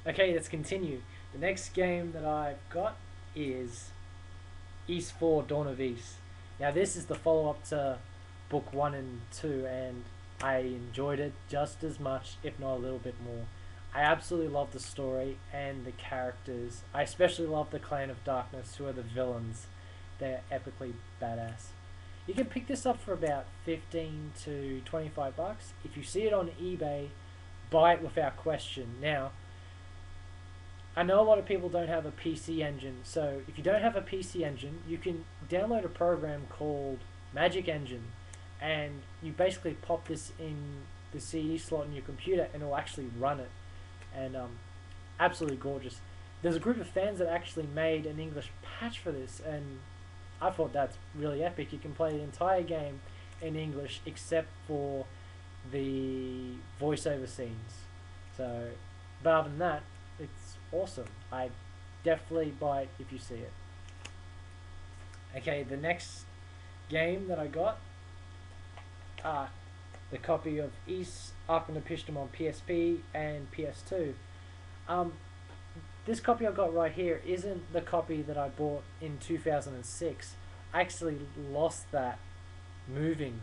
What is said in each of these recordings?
Okay, let's continue. The next game that I've got is East 4 Dawn of East. Now, this is the follow up to Book 1 and 2, and I enjoyed it just as much, if not a little bit more. I absolutely love the story and the characters. I especially love the Clan of Darkness, who are the villains. They're epically badass. You can pick this up for about 15 to 25 bucks. If you see it on eBay, buy it without question. Now, I know a lot of people don't have a PC engine, so if you don't have a PC engine, you can download a program called Magic Engine, and you basically pop this in the CD slot in your computer, and it'll actually run it, and absolutely gorgeous. There's a group of fans that actually made an English patch for this, and I thought that's really epic. You can play the entire game in English except for the voiceover scenes. So, but other than that, it's awesome. I definitely buy it if you see it. Okay, the next game that I got, uh, the copy of East Arkham and Piston on PSP and PS2. Um, this copy I got right here isn't the copy that I bought in 2006. I actually lost that moving.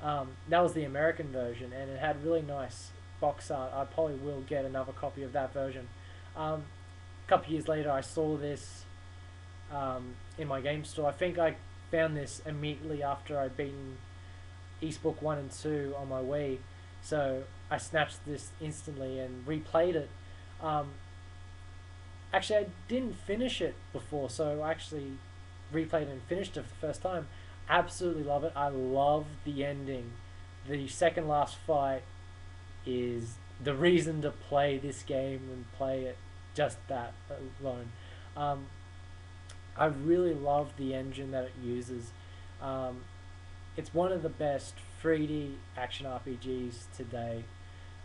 That was the American version, and it had really nice box art. I probably will get another copy of that version. A couple years later, I saw this in my game store. I think I found this immediately after I'd beaten East Book 1 and 2 on my Wii. So I snatched this instantly and replayed it. Um, Actually, I didn't finish it before, so I actually replayed and finished it for the first time. Absolutely love it. I love the ending. The second last fight is the reason to play this game and play it just that alone. Um, I really love the engine that it uses. Um, it's one of the best 3D action RPGs today.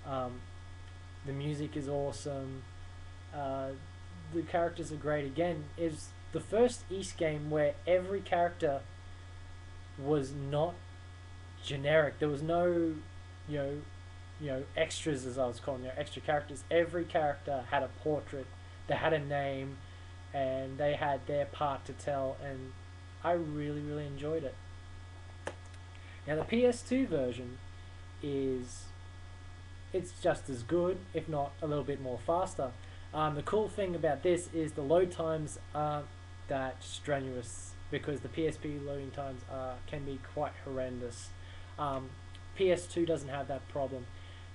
Um, the music is awesome. Uh, the characters are great. Again, is the first East game where every character was not generic. There was no, you know, extras as I was calling them, extra characters. Every character had a portrait, they had a name, and they had their part to tell. And I really, really enjoyed it. Now the PS2 version is it's just as good, if not a little bit more faster. The cool thing about this is the load times aren't that strenuous because the PSP loading times can be quite horrendous. Um, PS2 doesn't have that problem.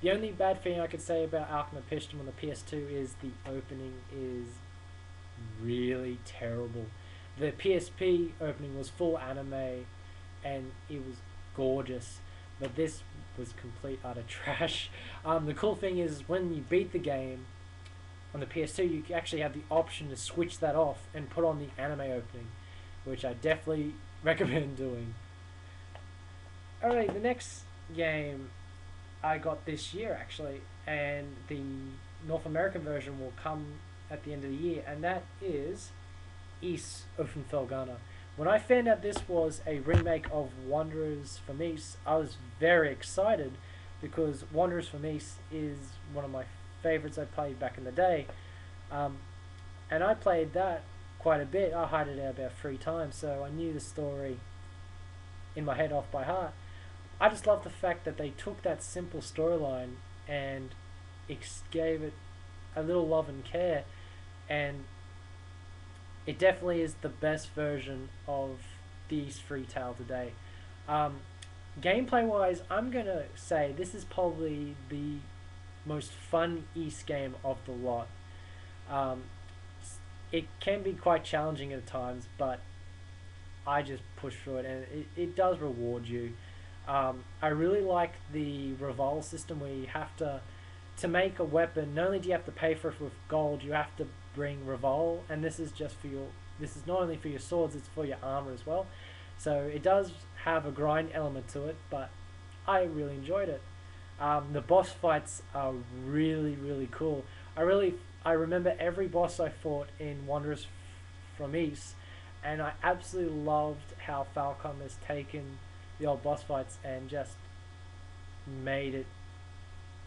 The only bad thing I could say about Alchemist Piston on the PS2 is the opening is really terrible. The PSP opening was full anime and it was gorgeous, but this was complete utter trash. The cool thing is when you beat the game on the PS2, you actually have the option to switch that off and put on the anime opening, which I definitely recommend doing. Alright, the next game I got this year actually, and the North American version will come at the end of the year, and that is East of Felgana. When I found out this was a remake of Wanderers from East, I was very excited because Wanderers from East is one of my favorites I played back in the day. Um, and I played that quite a bit. I had it out about 3 times, so I knew the story in my head off by heart. I just love the fact that they took that simple storyline and gave it a little love and care, and it definitely is the best version of the East Free Tale today. Um, Gameplay wise, I'm gonna say this is probably the most fun East game of the lot. Um, it can be quite challenging at times, but I just push through it, and it does reward you. I really like the revolve system where you have to make a weapon. Not only do you have to pay for it with gold, you have to bring revolve, and this is just for your. This is not only for your swords; it's for your armor as well. So it does have a grind element to it, but I really enjoyed it. The boss fights are really, really cool. I remember every boss I fought in Wanderers from East, and I absolutely loved how Falcom has taken the old boss fights and just made it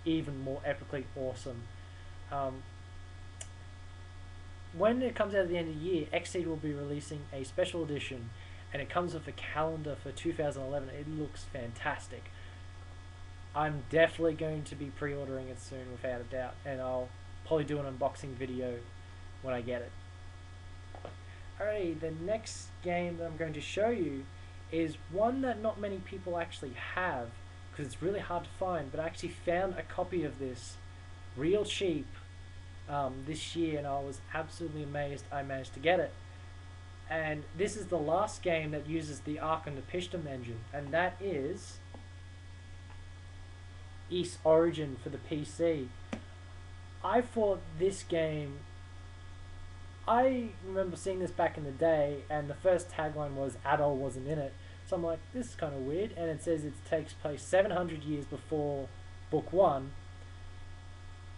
even more epically awesome. Um, when it comes out at the end of the year, Xseed will be releasing a special edition, and it comes with a calendar for 2011. It looks fantastic. I'm definitely going to be pre-ordering it soon, without a doubt, and I'll probably do an unboxing video when I get it. Alrighty, the next game that I'm going to show you is one that not many people actually have, because it's really hard to find, but I actually found a copy of this real cheap this year, and I was absolutely amazed I managed to get it. And this is the last game that uses the Arc and the Piston engine, and that is Ys Origin for the PC. I thought this game, I remember seeing this back in the day, and the first tagline was Adol wasn't in it, so I'm like, this is kind of weird, and it says it takes place 700 years before book 1,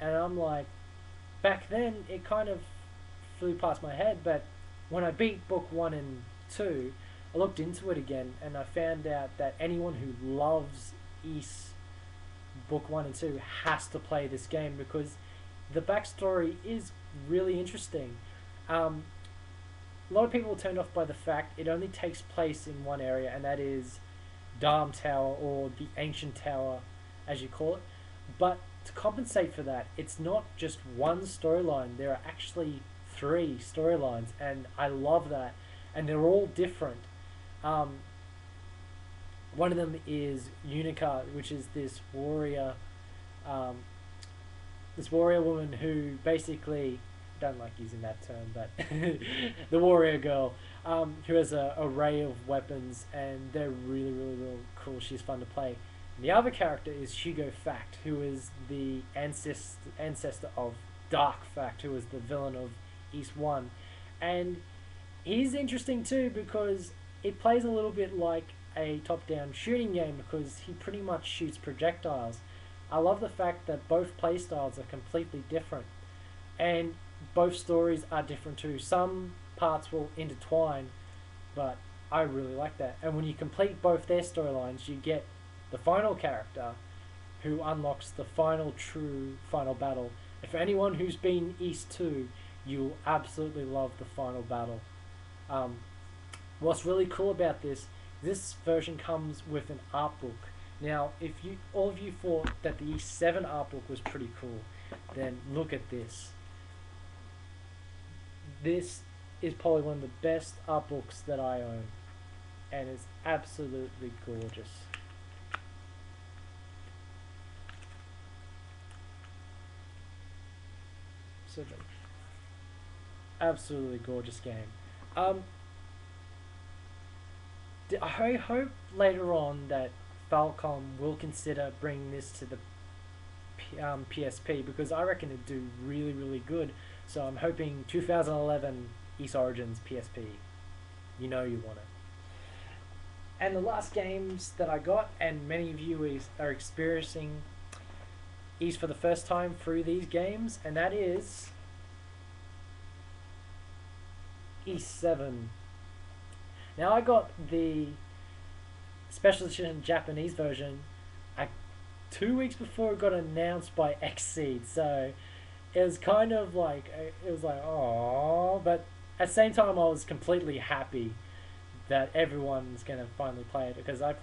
and I'm like, back then it kind of flew past my head, but when I beat book 1 and 2, I looked into it again, and I found out that anyone who loves Ys book 1 and 2 has to play this game, because the backstory is really interesting. A lot of people are turned off by the fact it only takes place in one area, and that is Dam Tower, or the Ancient Tower as you call it. But to compensate for that, it's not just one storyline, there are actually 3 storylines, and I love that, and they're all different. One of them is Unica, which is this warrior woman who basically, don't like using that term, but the warrior girl, who has an array of weapons, and they're really, really, really cool. She's fun to play. And the other character is Hugo Fact, who is the ancestor of Dark Fact, who was the villain of Ys 1. And he's interesting too, because it plays a little bit like a top-down shooting game, because he pretty much shoots projectiles. I love the fact that both playstyles are completely different, and both stories are different too. Some parts will intertwine, but I really like that. And when you complete both their storylines, you get the final character who unlocks the final battle. And for anyone who's been Ys 2, you'll absolutely love the final battle. What's really cool about this version comes with an art book. Now, if all of you thought that the Ys 7 art book was pretty cool, then look at this. This is probably one of the best art books that I own, and it's absolutely gorgeous. So, absolutely gorgeous game. I hope later on that Falcom will consider bringing this to the PSP, because I reckon it'd do really, really good. So I'm hoping 2011 Ys Origins PSP. You know you want it. And the last games that I got, and many of you are experiencing Ys for the first time through these games, and that is Ys 7. Now, I got the special edition Japanese version 2 weeks before it got announced by Xseed, so it was kind of like, oh, but at the same time I was completely happy that everyone's going to finally play it, because I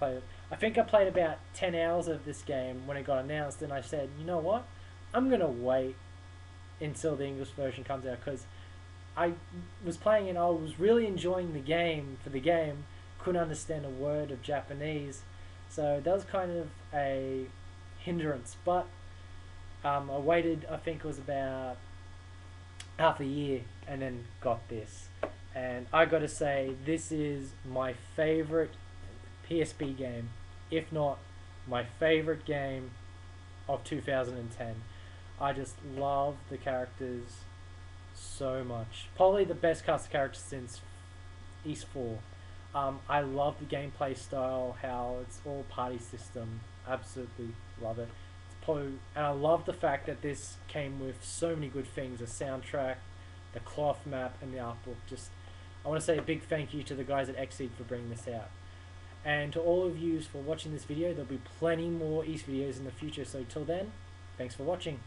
think I played about 10 hours of this game when it got announced, and I said, you know what, I'm going to wait until the English version comes out, because I was playing and I was really enjoying the game for the game, couldn't understand a word of Japanese, so that was kind of a hindrance. But I waited, I think it was about half a year, and then got this, and I gotta say, this is my favorite PSP game, if not my favorite game of 2010. I just love the characters so much. Probably the best cast of characters since Ys 4. I love the gameplay style, how it's all party system. Absolutely love it. And I love the fact that this came with so many good things: the soundtrack, the cloth map, and the art book. Just, I want to say a big thank you to the guys at Xseed for bringing this out. And to all of you for watching this video. There'll be plenty more Ys videos in the future, so till then, thanks for watching.